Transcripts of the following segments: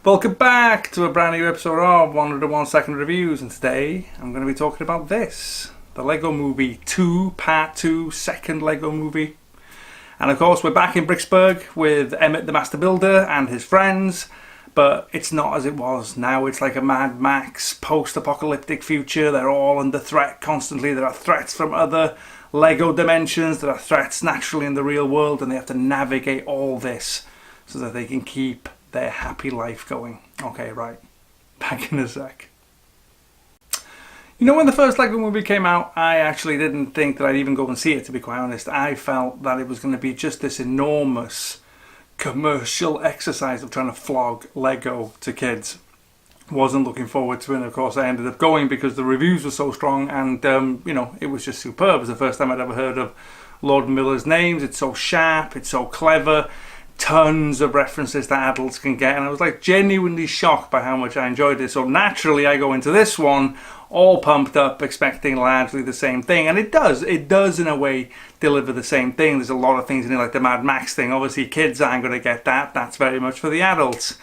Welcome back to a brand new episode of 101 Second Reviews, and today I'm going to be talking about this, the LEGO Movie 2, Part 2, second LEGO Movie. And of course we're back in Bricksburg with Emmett the Master Builder and his friends, but it's not as it was. Now it's like a Mad Max post-apocalyptic future. They're all under threat constantly. There are threats from other LEGO dimensions, there are threats naturally in the real world, and they have to navigate all this so that they can keep their happy life going. Okay, right. Back in a sec. You know, when the first LEGO movie came out, I actually didn't think that I'd even go and see it, to be quite honest. I felt that it was going to be just this enormous commercial exercise of trying to flog LEGO to kids. Wasn't looking forward to it, and of course I ended up going because the reviews were so strong, and you know, it was just superb. It was the first time I'd ever heard of Lord and Miller's names. It's so sharp, it's so clever, tons of references that adults can get, and I was like genuinely shocked by how much I enjoyed it. So naturally I go into this one all pumped up, expecting largely the same thing, and it does in a way deliver the same thing. There's a lot of things in it, like the Mad Max thing. Obviously kids aren't going to get that, that's very much for the adults.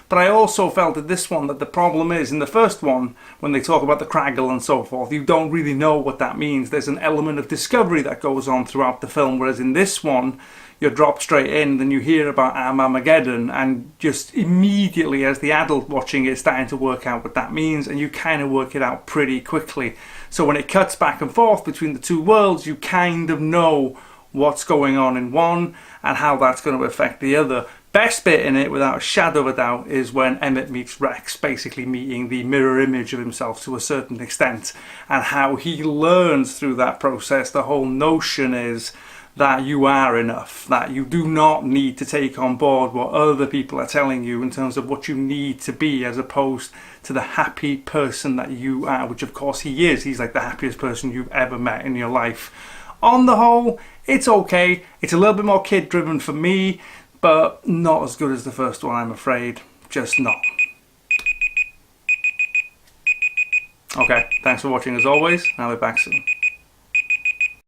But I also felt that this one, that the problem is, in the first one, when they talk about the Craggle and so forth, you don't really know what that means. There's an element of discovery that goes on throughout the film, whereas in this one, you're dropped straight in, then you hear about Armageddon, and just immediately, as the adult watching it, starting to work out what that means, and you kind of work it out pretty quickly. So when it cuts back and forth between the two worlds, you kind of know what's going on in one, and how that's going to affect the other. Best bit in it, without a shadow of a doubt, is when Emmett meets Rex, basically meeting the mirror image of himself to a certain extent, and how he learns through that process. The whole notion is that you are enough, that you do not need to take on board what other people are telling you in terms of what you need to be, as opposed to the happy person that you are, which of course he is. He's like the happiest person you've ever met in your life. On the whole, it's okay. It's a little bit more kid driven for me, but not as good as the first one, I'm afraid. Just not. Okay, thanks for watching as always, and I'll be back soon.